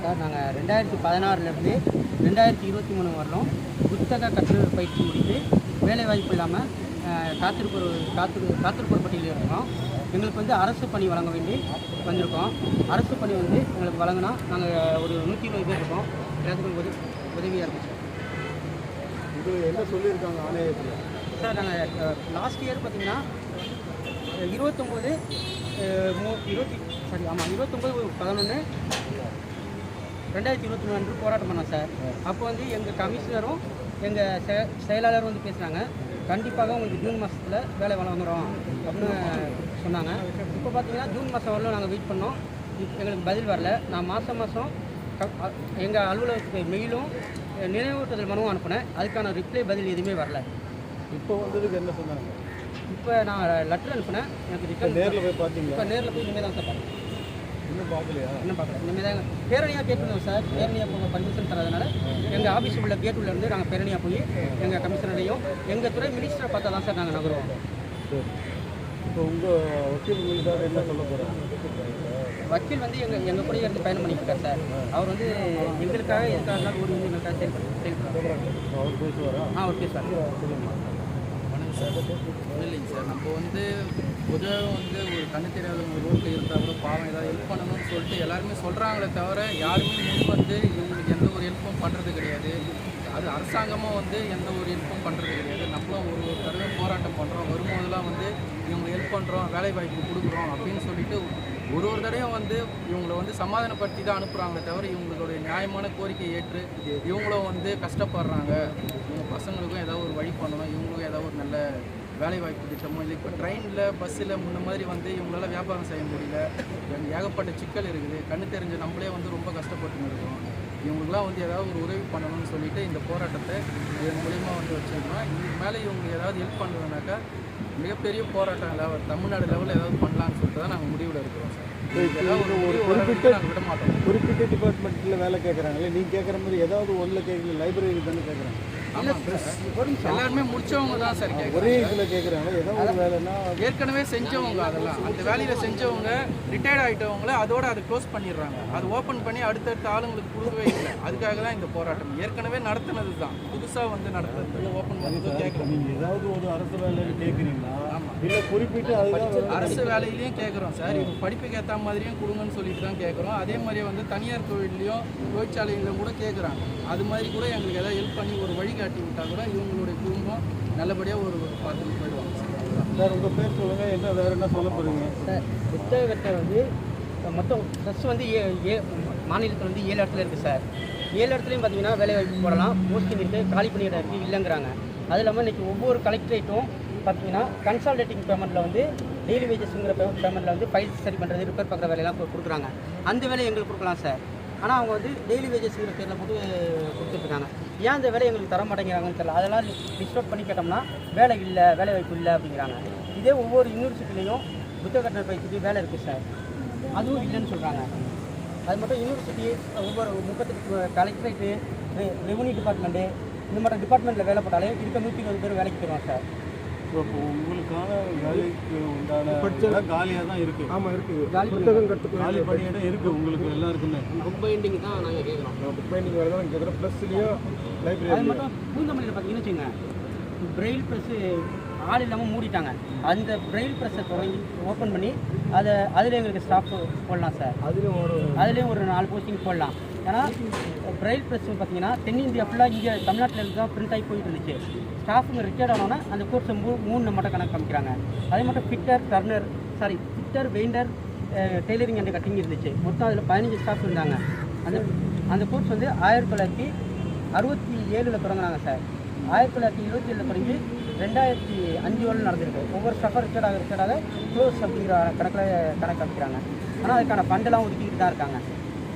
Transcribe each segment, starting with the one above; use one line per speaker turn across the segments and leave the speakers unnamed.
Sir நாங்கள் 2016லேருந்து 2023 வரலும் புத்தக கற்றல் பயிற்சி முடித்து வேலைவாய்ப்பு இல்லாமல் காத்திருப்போர் பட்டியலில் இருக்கிறோம். எங்களுக்கு வந்து அரசு பணி வழங்க வேண்டி வந்திருக்கோம். அரசு பணி வந்து எங்களுக்கு வழங்கினா நாங்கள் ஒரு 120 பேர் இருக்கோம். எல்லாத்துக்கும் உதவியாக இருக்கும் சார்.
இது என்ன சொல்லியிருக்காங்க ஆணையத்தில்?
சார் நாங்கள் லாஸ்ட் இயர் பார்த்திங்கன்னா 29/11/2023 அன்று போராட்டம் பண்ணோம் சார். அப்போ வந்து எங்கள் கமிஷனரும் எங்கள் செயலாளரும் வந்து பேசுகிறாங்க, கண்டிப்பாக உங்களுக்கு ஜூன் மாதத்தில் வேலை வழங்குறோம் அப்படின்னு சொன்னாங்க. இப்போ பார்த்தீங்கன்னா ஜூன் மாதம் வரலும் நாங்கள் வெயிட் பண்ணோம், எங்களுக்கு பதில் வரல. நான் மாதம் எங்கள் அலுவலகத்துக்கு மெயிலும் நினைவூட்டுதல் மனுவும் அனுப்பினேன், அதுக்கான ரிப்ளை பதில் எதுவுமே வரல.
இப்போ வந்ததுக்கு என்ன சொன்னாங்க?
இப்போ நான் லெட்டர் அனுப்பினேன், எனக்கு ரிட்டர்ன்
நேரில் போய் பார்த்தீங்க?
இப்போ நேரில் போய் இனிமேல் தான் சார் பார்த்தேன்.
இன்னும் பார்க்கலையா?
இன்னும் பார்க்கல. இனிமேல் தான் பேரணியாக கேட்டிருந்தோம் சார். பேரணியாக போக பர்மிஷன் தரதுனால எங்கள் ஆஃபீஸ் உள்ள கேட்டுள்ளேருந்து நாங்கள் பேரணியாக போய் எங்கள் கமிஷனரையும் எங்கள் துறை மினிஸ்டரை பார்த்தா தான் சார் நாங்கள் நகருவோம்.
சரி, இப்போ உங்கள் வக்கீல் உங்களுக்காக என்ன சொல்ல போகிறாங்க?
வக்கீல் வந்து எங்கள் கூட இருந்து பயணம் பண்ணியிருக்கார் சார். அவர் வந்து எங்களுக்காக எதுக்காக ஒரு எங்களுக்காக செயல்படுறாங்க.
அவர் பேசுவாரா?
அவர் பேசுவார்.
வணக்கம் சார். ஒன்றும் இல்லைங்க சார், நம்ம வந்து பொதுவாக வந்து ஒரு கண்ணு தெரியாத ஒரு ரோட்டில் இருந்தால் கூட பாவம் ஏதாவது ஹெல்ப் பண்ணணும்னு சொல்லிட்டு எல்லாருமே சொல்கிறாங்களே தவிர யாருமே முன் வந்து இவங்களுக்கு எந்த ஒரு ஹெல்ப்பும் பண்ணுறது கிடையாது. அது அரசாங்கமாக வந்து எந்த ஒரு ஹெல்ப்பும் பண்ணுறது கிடையாது. நம்மளும் ஒரு தடவை போராட்டம் பண்ணுறோம், வரும்போதெல்லாம் வந்து இவங்க ஹெல்ப் பண்ணுறோம், வேலை வாய்ப்பு கொடுக்குறோம் அப்படின்னு சொல்லிட்டு ஒரு தடவையும் வந்து இவங்களை வந்து சமாதானப்படுத்தி தான் அனுப்புகிறாங்களே தவிர இவங்களுடைய நியாயமான கோரிக்கையை ஏற்று இவங்களும் வந்து கஷ்டப்படுறாங்க, இவங்க பசங்களுக்கும் ஏதாவது ஒரு வழி பண்ணணும், இவங்களுக்கும் ஏதாவது ஒரு நல்ல வேலைவாய்ப்பு திட்டமோ இல்லை. இப்போ ட்ரெயினில் பஸ்ஸில் முன்ன மாதிரி வந்து இவங்களால வியாபாரம் செய்ய முடியல, ஏகப்பட்ட சிக்கல் இருக்குது. கண்ணு தெரிஞ்ச நம்மளே வந்து ரொம்ப கஷ்டப்பட்டு இருக்கோம். இவங்களுக்குலாம் வந்து ஏதாவது ஒரு உதவி பண்ணணும்னு சொல்லிட்டு இந்த போராட்டத்தை இதன் மூலிமா வந்து வச்சுருக்கோம். இதுக்கு மேலே இவங்களுக்கு ஏதாவது ஹெல்ப் பண்ணுறதுனாக்கா மிகப்பெரிய போராட்டம் லெவல் தமிழ்நாடு லெவலில் ஏதாவது பண்ணலான்னு சொல்லிட்டு தான் நாங்கள் முடிவில் இருக்கிறோம் சார். ஏதாவது ஒரு குறிப்பிட்ட நாங்கள் விட மாட்டோம்.
குறிப்பிட்ட டிபார்ட்மெண்ட்டில் வேலை கேட்குறாங்களே, நீங்கள் கேட்குற மாதிரி ஏதாவது ஒன்றில் கேட்கல, லைப்ரரி தானே கேட்குறாங்க.
ஆமாம் எல்லாருமே முடிச்சவங்க தான் சார் கேட்குறேன்.
ஒரே இதில் கேட்குறாங்க ஏதாவது ஒரு வேலைன்னா
ஏற்கனவே செஞ்சவங்க அதெல்லாம் அந்த வேலையில் செஞ்சவங்க ரிட்டையர்ட் ஆகிட்டவங்கள அதோட அதை க்ளோஸ் பண்ணிடுறாங்க. அது ஓப்பன் பண்ணி அடுத்தடுத்த ஆளுங்களுக்கு கொடுக்கவே இல்லை. அதுக்காக தான் இந்த போராட்டம். ஏற்கனவே நடத்துனது தான், புதுசாக வந்து நடத்துறது ஓப்பன் பண்ணி கேட்குறோம்.
நீங்கள் ஏதாவது ஒரு அரசு வேலைன்னு கேட்குறீங்களா?
ஆமாம்,
இல்லை குறிப்பிட்டு அதுதான்
அரசு வேலையிலையும் கேட்குறோம் சார். இவங்க படிப்புக்கு ஏற்ற மாதிரியும் கொடுங்கன்னு சொல்லிட்டு தான் கேட்குறோம். அதே மாதிரியே வந்து தனியார் தொழிலையும் தொழிற்சாலையிலும் கூட கேட்குறாங்க. அது மாதிரி கூட எங்களுக்கு ஏதாவது ஹெல்ப் பண்ணி ஒரு வழி காட்டி விட்டால் கூட இவங்களுடைய குடும்பம் நல்லபடியாக ஒரு பார்த்துட்டு போயிடுவாங்க
சார். உங்கள் பேர் சொல்லுங்கள், என்ன வேறு என்ன சொல்ல போகிறீங்க
சார்? புத்தகத்தை வந்து மொத்தம் ப்ளஸ் வந்து மாநிலத்தில் வந்து 7 இடத்துல இருக்குது சார். 7 இடத்துலையும் பார்த்தீங்கன்னா வேலைவாய்ப்பு போடலாம், போஸ்டிங் இருக்குது, காலி பணியிடம் இருக்குது இல்லைங்கிறாங்க. அது இல்லாமல் இன்றைக்கி ஒவ்வொரு கலெக்டரேட்டும் பார்த்தீங்கன்னா கன்சால்டேட்டிங் பேமெண்ட்டில் வந்து டெய்லி வேஜஸ்ங்கிற பேமெண்ட்டில் வந்து ஃபைல்ஸ் சரி பண்ணுறது, ரிப்பேர் பார்க்குற வேலையெல்லாம் கொடுக்குறாங்க. அந்த வேலையை எங்களுக்கு கொடுக்கலாம் சார். ஆனால் அவங்க வந்து டெய்லி வேஜஸ்ங்கிற பேரில் போட்டு கொடுத்துட்ருக்காங்க. ஏன் அந்த வேலையை எங்களுக்கு தர மாட்டேங்கிறாங்கன்னு தெரியல. அதெல்லாம் லிஸ்ட் அவுட் பண்ணி கேட்டோம்னா வேலை இல்லை, வேலை வாய்ப்பு இல்லை அப்படிங்கிறாங்க. இதே ஒவ்வொரு யூனிவர்சிட்டிலையும் புத்தக கட்டண பயிற்சிக்கு வேலை இருக்குது சார், அதுவும் இல்லைன்னு சொல்கிறாங்க. அது மட்டும் யூனிவர்சிட்டி ஒவ்வொரு 38 கலெக்டரேட்டு, ரெவன்யூ டிபார்ட்மெண்ட்டு இந்த மாதிரி டிபார்ட்மெண்ட்டில் வேலை போட்டாலே இருக்க 120 பேர் வேலைக்கு போயிடுவோம் சார்.
இப்போ உங்களுக்கான வேலைக்கு உண்டான படிச்சா காலியாக தான் இருக்குது. ஆமாம் இருக்குது.
புத்தகம் கற்றுக்க
காலி பணியிடம் இருக்குது உங்களுக்கு எல்லாருக்குமே.
புக் பைண்டிங் தான் நாங்கள் கேட்குறோம்.
புக் பைண்டிங் வேறு தான் கேட்குறோம். ப்ளஸ்லேயும்
அது
லைப்ரரி
மட்டும் பூந்தமல்லியில் பார்த்தீங்கன்னு வச்சுங்க, பிரெயில் ப்ரெஸ்ஸு ஆள் இல்லாமல் மூடிட்டாங்க. அந்த பிரெயில் ப்ரெஸ்ஸை தொடங்கி ஓப்பன் பண்ணி அதில் எங்களுக்கு ஸ்டாஃப் போடலாம் சார். அதுலேயும் ஒரு 4 போஸ்டிங் போடலாம். ஏன்னா பிரெயில் ப்ரெஸ் பார்த்தீங்கன்னா தென்னிந்தியா ஃபுல்லாக இங்கே தமிழ்நாட்டில் இருந்து தான் பிரிண்ட் ஆகி போயிட்டு இருந்துச்சு. ஸ்டாஃபுங்க ரிட்டையர்ட் ஆனோன்னா அந்த கோர்ஸை 3 மட்டும் கணக்கு காமிக்கிறாங்க. அதே மட்டும் ஃபிட்டர் வெயிண்டர் டெய்லரிங் அண்ட் கட்டிங் இருந்துச்சு. மொத்தம் அதில் 15 ஸ்டாஃப் இருந்தாங்க. அந்த கோர்ஸ் வந்து 1967 தொடங்கினாங்க சார். 1927 தொடங்கி 2005 நடந்திருக்கு. ஒவ்வொரு ஸ்டாஃபாக ரிட்டையர்டாக க்ளோஸ் அப்படிங்கிற கணக்கு காமிக்கிறாங்க. ஆனால் அதுக்கான ஃபண்டெல்லாம் ஒதுக்கிட்டு தான் இருக்காங்க.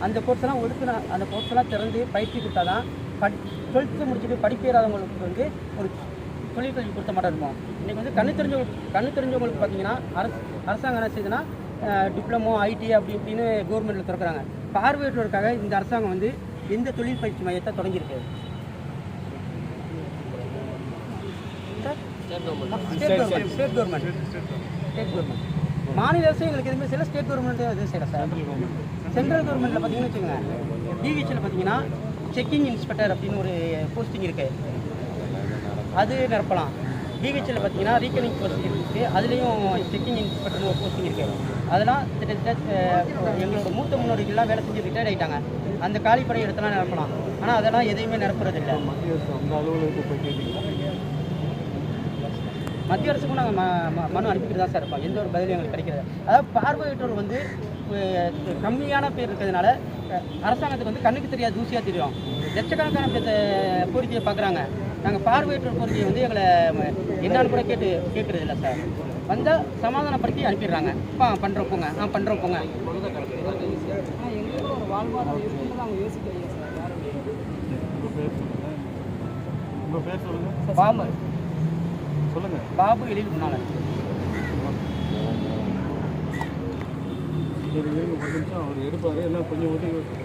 அந்த கோர்ஸ்லாம் திறந்து பயிற்சி கொடுத்தா தான் 12th முடிச்சுட்டு படிப்பேறாதவங்களுக்கு வந்து ஒரு தொழிற்கல்வி கொடுத்த மாட்டோம் இருக்கும். இன்றைக்கி வந்து கண்ணு தெரிஞ்சவங்களுக்கு பார்த்தீங்கன்னா அரசாங்கம் என்ன செய்யுதுன்னா டிப்ளமோ, ஐடி அப்படி இப்படின்னு கவர்மெண்ட்டில் திறக்கிறாங்க. பார்வையற்றோருக்காக இந்த அரசாங்கம் வந்து எந்த தொழில் பயிற்சி மையத்தை தொடங்கியிருக்கு? State government. மாநில அரசு எங்களுக்கு எதுவுமே செய்யல, ஸ்டேட் கவர்மெண்ட் எதுவும் செய்யல சார். சென்ட்ரல் கவர்மெண்ட்டில் பார்த்தீங்கன்னு வச்சுக்கோங்க, டிஹெச்சில் பார்த்தீங்கன்னா செக்கிங் இன்ஸ்பெக்டர் அப்படின்னு ஒரு போஸ்டிங் இருக்குது, அது நிரப்பலாம். டிஹெச்சில் பார்த்தீங்கன்னா ரீகனிங் போஸ்டிங் இருக்குது, அதுலேயும் செக்கிங் இன்ஸ்பெக்டர்னு ஒரு போஸ்டிங் இருக்குது. அதெல்லாம் கிட்டத்தட்ட எங்களோட மூத்த முன்னோடிகள்லாம் வேலை செஞ்சு ரிட்டையர்ட் ஆகிட்டாங்க. அந்த காலிப்படை இடத்தெல்லாம் நிரப்பலாம். ஆனால் அதெல்லாம் எதையுமே நிரப்புறதில்லை.
மத்திய அரசு அந்த அலுவலகத்துக்கு போய் கேட்டீங்களா?
மத்திய அரசுக்கும் நாங்கள் மனு அனுப்பிக்கிட்டு தான் சார் இருப்போம். எந்த ஒரு பதிலும் எங்களுக்கு கிடைக்கிறது. அதாவது பார்வையற்றோர் வந்து கம்மியான பேர் இருக்கிறதுனால அரசாங்கத்துக்கு வந்து கண்ணுக்கு தெரியாது, தூசியாக தெரியும். லட்சக்கணக்கான கோரிக்கையை பார்க்குறாங்க. நாங்கள் பார்வையற்றோர் கோரிக்கையை வந்து எங்களை என்னான்னு கூட கேட்குறது இல்லை சார். வந்தால் சமாதானப்படுத்தி அனுப்பிடுறாங்க. பண்ணுறோம் போங்க, பண்ணுறோம் போங்க. எங்களுக்கு ஒரு வாழ்வாதாரம் இருக்குன்னு அவங்க யோசிக்கிறீங்க சார்.
உங்கள் பேர் சொல்லுங்கள். சொல்லுங்கள்.
பாபு எழில் குணாளன்.
ஒரு நிமிஷம் அவர் எடுப்பார், எல்லாம் கொஞ்சம் ஒதுக்கி